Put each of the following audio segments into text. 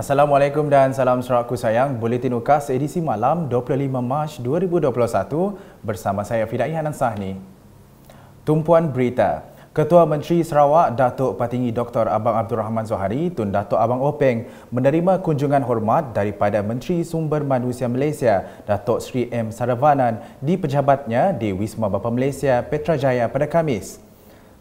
Assalamualaikum dan salam serakku sayang. Buletin UKAS edisi malam 25 Mac 2021 bersama saya Fidai Hanan Sahni. Tumpuan berita. Ketua Menteri Sarawak Datuk Patinggi Dr. Abang Abdul Rahman Zohari Tun Datuk Abang Openg menerima kunjungan hormat daripada Menteri Sumber Manusia Malaysia Datuk Seri M. Saravanan di pejabatnya di Wisma Bapa Malaysia Petrajaya pada Khamis.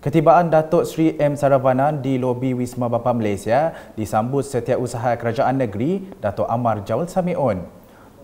Ketibaan Datuk Seri M. Saravanan di lobi Wisma Bapa Malaysia disambut Setiausaha Kerajaan Negeri Datuk Amar Jaul Samiun.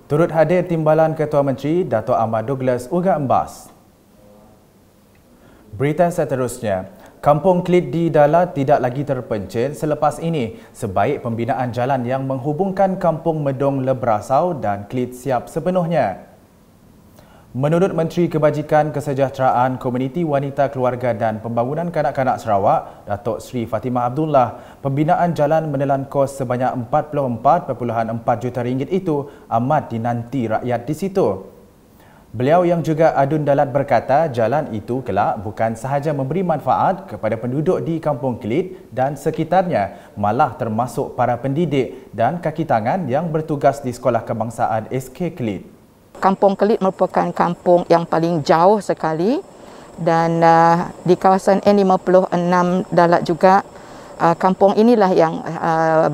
Turut hadir Timbalan Ketua Menteri Datuk Ahmad Douglas Uga Embas. Berita seterusnya, Kampung Kelit di Dalat tidak lagi terpencil selepas ini sebaik pembinaan jalan yang menghubungkan Kampung Medong Lebrasau dan Kelit siap sepenuhnya. Menurut Menteri Kebajikan Kesejahteraan Komuniti Wanita Keluarga dan Pembangunan Kanak-Kanak Sarawak, Datuk Seri Fatimah Abdullah, pembinaan jalan menelan kos sebanyak RM44.4 juta itu amat dinanti rakyat di situ. Beliau yang juga Adun Dalat berkata jalan itu kelak bukan sahaja memberi manfaat kepada penduduk di Kampung Kelit dan sekitarnya, malah termasuk para pendidik dan kaki tangan yang bertugas di Sekolah Kebangsaan SK Kelit. Kampung Kelit merupakan kampung yang paling jauh sekali dan di kawasan N56 Dalat juga kampung inilah yang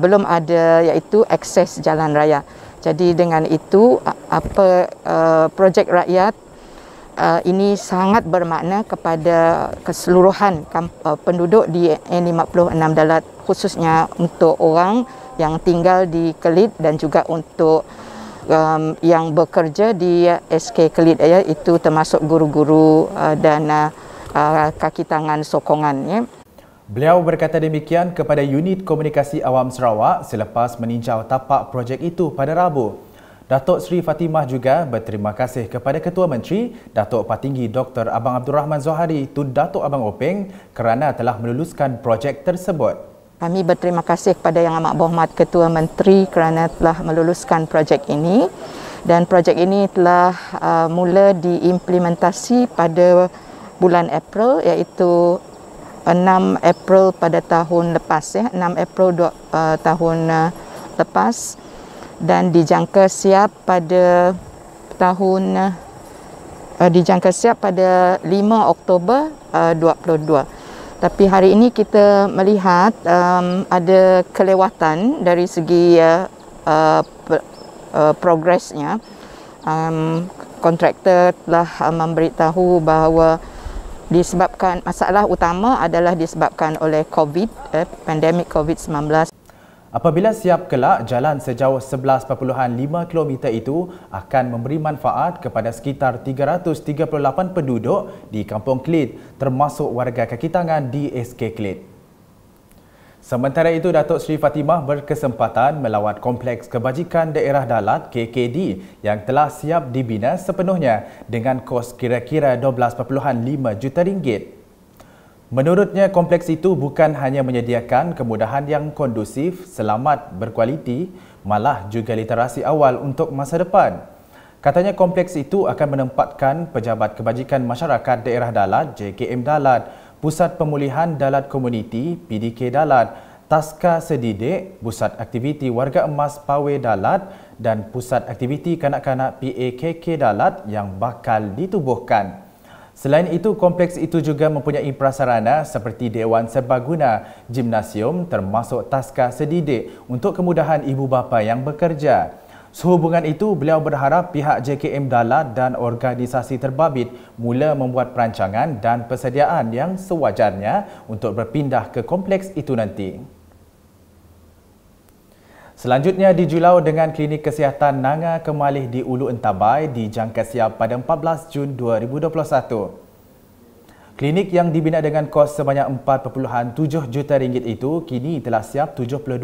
belum ada iaitu akses jalan raya. Jadi dengan itu projek rakyat ini sangat bermakna kepada keseluruhan penduduk di N56 Dalat, khususnya untuk orang yang tinggal di Kelit dan juga untuk yang bekerja di SK Kelit, itu termasuk guru-guru dan kaki tangan sokongan. Beliau berkata demikian kepada Unit Komunikasi Awam Sarawak selepas meninjau tapak projek itu pada Rabu. Datuk Seri Fatimah juga berterima kasih kepada Ketua Menteri Datuk Patinggi Dr. Abang Abdul Rahman Zohari Tun Datuk Abang Openg kerana telah meluluskan projek tersebut. Kami berterima kasih kepada Yang Amat Berhormat Ketua Menteri kerana telah meluluskan projek ini, dan projek ini telah mula diimplementasi pada bulan April, iaitu 6 April pada tahun lepas, 6 April tahun lepas, dan dijangka siap pada 5 Oktober 2022. Tapi hari ini kita melihat ada kelewatan dari segi progresnya. Kontraktor telah memberitahu bahawa disebabkan masalah utama adalah disebabkan oleh pandemik COVID-19. Apabila siap kelak, jalan sejauh 11.5 km itu akan memberi manfaat kepada sekitar 338 penduduk di Kampung Kelit, termasuk warga kaki tangan di SK Kelit. Sementara itu, Datuk Seri Fatimah berkesempatan melawat Kompleks Kebajikan Daerah Dalat KKD yang telah siap dibina sepenuhnya dengan kos kira-kira RM12.5 juta. Menurutnya, kompleks itu bukan hanya menyediakan kemudahan yang kondusif, selamat, berkualiti, malah juga literasi awal untuk masa depan. Katanya kompleks itu akan menempatkan Pejabat Kebajikan Masyarakat Daerah Dalat JKM Dalat, Pusat Pemulihan Dalat Komuniti PDK Dalat, Taska Sedidik, Pusat Aktiviti Warga Emas Pawe Dalat dan Pusat Aktiviti Kanak-Kanak PAKK Dalat yang bakal ditubuhkan. Selain itu, kompleks itu juga mempunyai prasarana seperti Dewan Serbaguna, gimnasium termasuk Taska Sedidik untuk kemudahan ibu bapa yang bekerja. Sehubungan itu, beliau berharap pihak JKM Dalat dan organisasi terbabit mula membuat perancangan dan persediaan yang sewajarnya untuk berpindah ke kompleks itu nanti. Selanjutnya, di Julau dengan Klinik Kesihatan Nanga Kemalih di Ulu Entabai dijangka siap pada 14 Jun 2021. Klinik yang dibina dengan kos sebanyak RM4.7 juta itu kini telah siap 72%.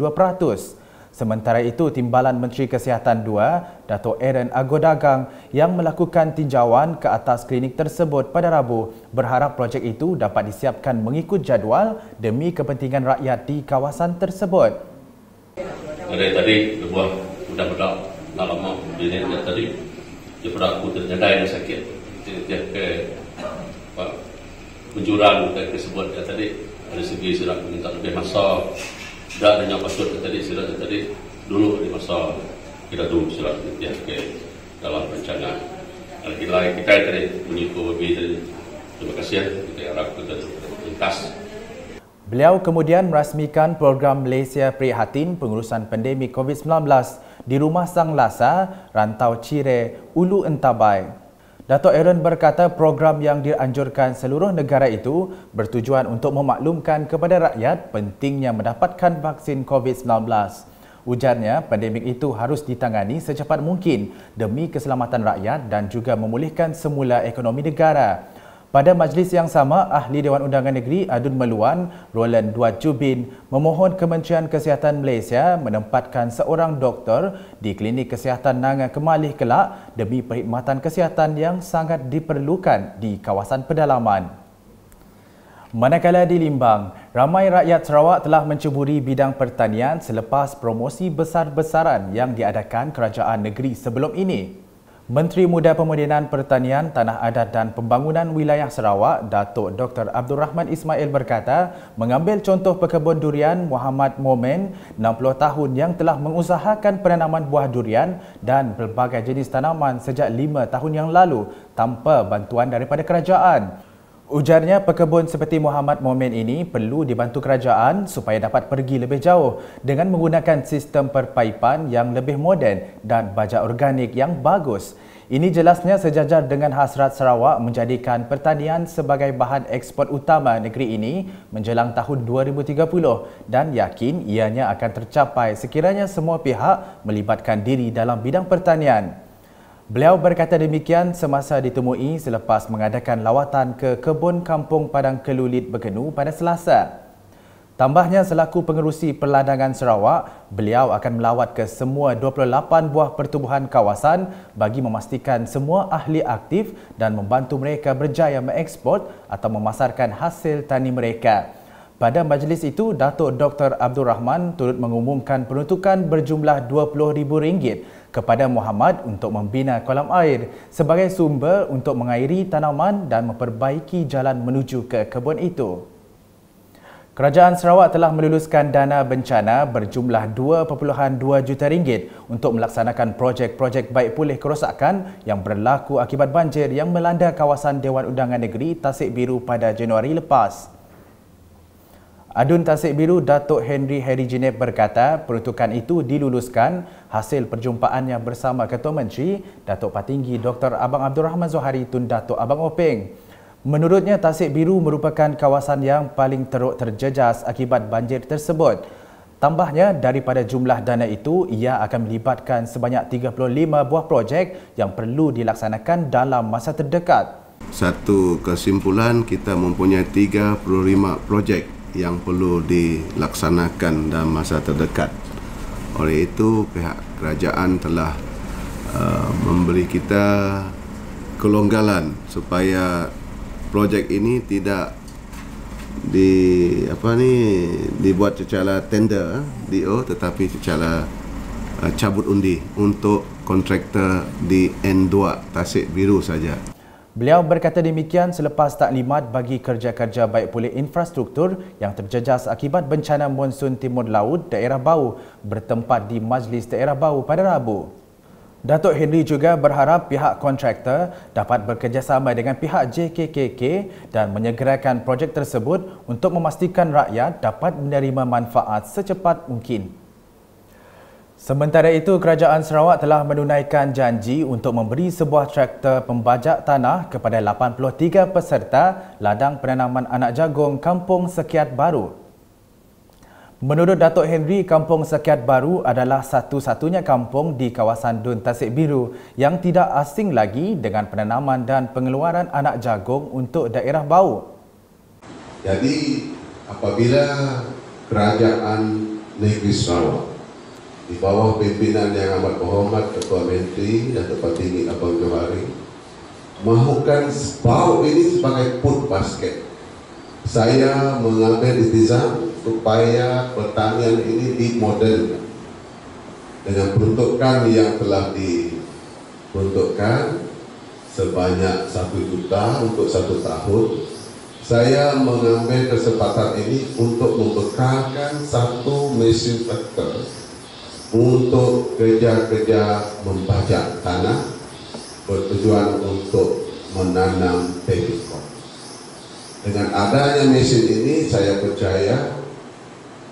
Sementara itu, Timbalan Menteri Kesihatan 2, Datuk Aaron Agodagang yang melakukan tinjauan ke atas klinik tersebut pada Rabu berharap projek itu dapat disiapkan mengikut jadual demi kepentingan rakyat di kawasan tersebut. Tadi buah budak-budak lama bini tadi daripada aku terjadi yang sakit dia ke penjuran tersebut tadi dari segi sudah minta lebih masa dan yang patut tadi sudah tadi dulu di masa kita dulu sudah ke dalam rencana. Kita tadi menyukai lebih. Terima kasih kita harap kita tuntas. Beliau kemudian merasmikan program Malaysia Prihatin pengurusan pandemik COVID-19 di Rumah Sang Lasa, Rantau Cire, Ulu Entabai. Dato' Aaron berkata program yang dianjurkan seluruh negara itu bertujuan untuk memaklumkan kepada rakyat pentingnya mendapatkan vaksin COVID-19. Ujarnya, pandemik itu harus ditangani secepat mungkin demi keselamatan rakyat dan juga memulihkan semula ekonomi negara. Pada majlis yang sama, Ahli Dewan Undangan Negeri Adun Meluan, Roland Duat Jubin, memohon Kementerian Kesihatan Malaysia menempatkan seorang doktor di Klinik Kesihatan Nanga Kemalih kelak demi perkhidmatan kesihatan yang sangat diperlukan di kawasan pedalaman. Manakala di Limbang, ramai rakyat Sarawak telah menceburi bidang pertanian selepas promosi besar-besaran yang diadakan kerajaan negeri sebelum ini. Menteri Muda Pemodenan Pertanian, Tanah Adat dan Pembangunan Wilayah Sarawak, Datuk Dr. Abdul Rahman Ismail berkata, mengambil contoh pekebun durian Muhammad Momen, 60 tahun yang telah mengusahakan penanaman buah durian dan pelbagai jenis tanaman sejak 5 tahun yang lalu tanpa bantuan daripada kerajaan. Ujarnya, pekebun seperti Muhammad Momen ini perlu dibantu kerajaan supaya dapat pergi lebih jauh dengan menggunakan sistem perpaipan yang lebih moden dan baja organik yang bagus. Ini jelasnya sejajar dengan hasrat Sarawak menjadikan pertanian sebagai bahan ekspor utama negeri ini menjelang tahun 2030 dan yakin ianya akan tercapai sekiranya semua pihak melibatkan diri dalam bidang pertanian. Beliau berkata demikian semasa ditemui selepas mengadakan lawatan ke kebun kampung Padang Kelulit Berkenu pada Selasa. Tambahnya, selaku pengerusi Perladangan Sarawak, beliau akan melawat ke semua 28 buah pertubuhan kawasan bagi memastikan semua ahli aktif dan membantu mereka berjaya mengeksport atau memasarkan hasil tani mereka. Pada majlis itu, Datuk Dr. Abdul Rahman turut mengumumkan peruntukan berjumlah RM20,000 kepada Muhammad untuk membina kolam air sebagai sumber untuk mengairi tanaman dan memperbaiki jalan menuju ke kebun itu. Kerajaan Sarawak telah meluluskan dana bencana berjumlah RM2.2 juta untuk melaksanakan projek-projek baik pulih kerosakan yang berlaku akibat banjir yang melanda kawasan Dewan Undangan Negeri Tasik Biru pada Januari lepas. Adun Tasik Biru Datuk Henry Jineb berkata peruntukan itu diluluskan hasil perjumpaannya bersama Ketua Menteri Datuk Patinggi Dr. Abang Abdul Rahman Zohari Tun Datuk Abang Openg. Menurutnya, Tasik Biru merupakan kawasan yang paling teruk terjejas akibat banjir tersebut. Tambahnya, daripada jumlah dana itu, ia akan melibatkan sebanyak 35 buah projek yang perlu dilaksanakan dalam masa terdekat. Satu kesimpulan, kita mempunyai 35 projek yang perlu dilaksanakan dalam masa terdekat. Oleh itu, pihak kerajaan telah memberi kita kelonggaran supaya projek ini tidak dibuat secara tender DO, tetapi secara cabut undi untuk kontraktor di N2 Tasik Biru saja. Beliau berkata demikian selepas taklimat bagi kerja-kerja baik pulih infrastruktur yang terjejas akibat bencana monsun Timur Laut Daerah Bau bertempat di Majlis Daerah Bau pada Rabu. Datuk Henry juga berharap pihak kontraktor dapat bekerjasama dengan pihak JKKK dan menyegerakan projek tersebut untuk memastikan rakyat dapat menerima manfaat secepat mungkin. Sementara itu, Kerajaan Sarawak telah menunaikan janji untuk memberi sebuah traktor pembajak tanah kepada 83 peserta ladang penanaman anak jagung Kampung Sekiat Baru. Menurut Datuk Henry, Kampung Sekiat Baru adalah satu-satunya kampung di kawasan Dun Tasik Biru yang tidak asing lagi dengan penanaman dan pengeluaran anak jagung untuk daerah bau. Jadi, apabila Kerajaan Negeri Sarawak di bawah pimpinan yang amat berhormat Ketua Menteri dan Ketua Tinggi Abang Johari mahukan bau ini sebagai food basket, saya mengambil iltizam supaya pertanian ini dimodernkan dengan peruntukan yang telah diperuntukkan sebanyak 1 juta untuk 1 tahun. Saya mengambil kesempatan ini untuk membekalkan 1 mesin traktor untuk kerja-kerja membajak tanah bertujuan untuk menanam baby corn. Dengan adanya mesin ini, saya percaya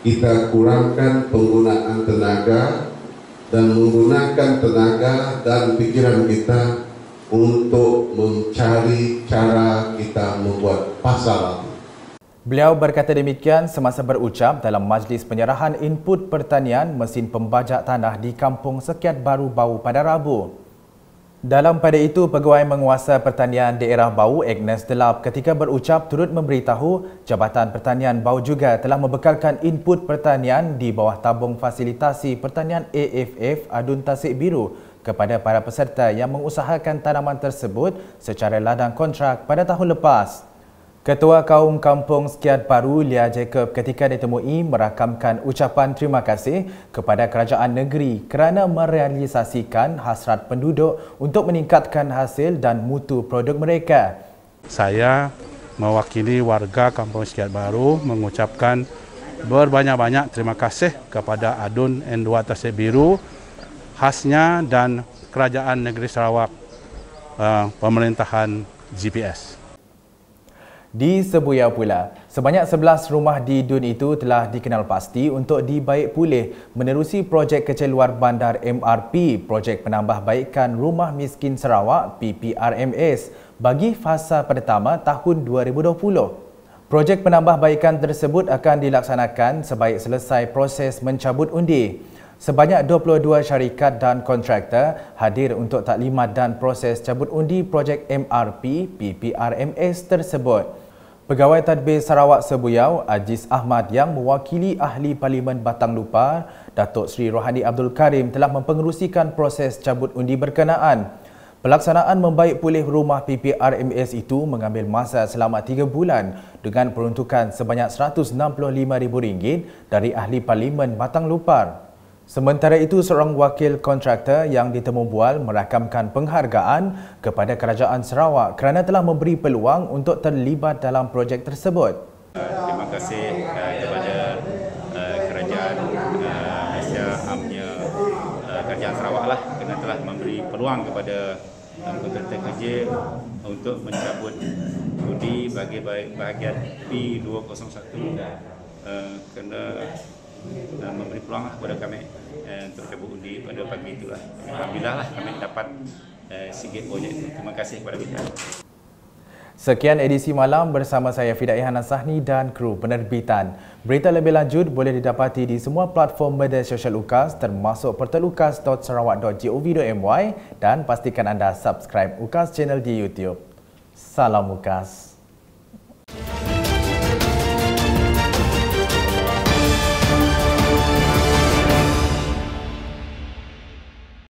kita kurangkan penggunaan tenaga dan menggunakan tenaga dan pikiran kita untuk mencari cara kita membuat pasar. Beliau berkata demikian semasa berucap dalam majlis penyerahan input pertanian mesin pembajak tanah di Kampung Sekiat Baru Bau pada Rabu. Dalam pada itu, Pegawai Menguasa Pertanian Daerah Bau Agnes Delap ketika berucap turut memberitahu Jabatan Pertanian Bau juga telah membekalkan input pertanian di bawah tabung fasilitasi pertanian AFF Adun Tasik Biru kepada para peserta yang mengusahakan tanaman tersebut secara ladang kontrak pada tahun lepas. Ketua Kaum Kampung Sekiat Baru Lia Jacob ketika ditemui merakamkan ucapan terima kasih kepada kerajaan negeri kerana merealisasikan hasrat penduduk untuk meningkatkan hasil dan mutu produk mereka. Saya mewakili warga Kampung Sekiat Baru mengucapkan berbanyak-banyak terima kasih kepada Adun N2 Tasik Biru, khasnya dan kerajaan negeri Sarawak, pemerintahan GPS. Di Sebuyau pula, sebanyak 11 rumah di Dun itu telah dikenal pasti untuk dibaik pulih menerusi projek kecil luar bandar MRP, projek penambahbaikan Rumah Miskin Sarawak PPRMS bagi fasa pertama tahun 2020. Projek penambahbaikan tersebut akan dilaksanakan sebaik selesai proses mencabut undi. Sebanyak 22 syarikat dan kontraktor hadir untuk taklimat dan proses cabut undi projek MRP PPRMS tersebut. Pegawai Tadbir Sarawak Sebuyau, Aziz Ahmad yang mewakili Ahli Parlimen Batang Lupar, Datuk Seri Rohani Abdul Karim telah mempengerusikan proses cabut undi berkenaan. Pelaksanaan membaik pulih rumah PPRMS itu mengambil masa selama 3 bulan dengan peruntukan sebanyak RM165,000 dari Ahli Parlimen Batang Lupar. Sementara itu, seorang wakil kontraktor yang ditemu bual merakamkan penghargaan kepada Kerajaan Sarawak kerana telah memberi peluang untuk terlibat dalam projek tersebut. Terima kasih kepada Kerajaan Malaysia, amnya Kerajaan Sarawak lah kerana telah memberi peluang kepada kontraktor kerja untuk mencabut undi bagi bahagian P201 kerana memberi peluang kepada kami untuk cabut undi pada pagi itulah. Alhamdulillah lah kami dapat sikit projek itu. Terima kasih kepada kita. Sekian edisi malam bersama saya Fidai Hanan Sahni dan kru penerbitan. Berita lebih lanjut boleh didapati di semua platform media sosial UKAS termasuk portalukas.sarawak.gov.my dan pastikan anda subscribe UKAS channel di YouTube. Salam UKAS.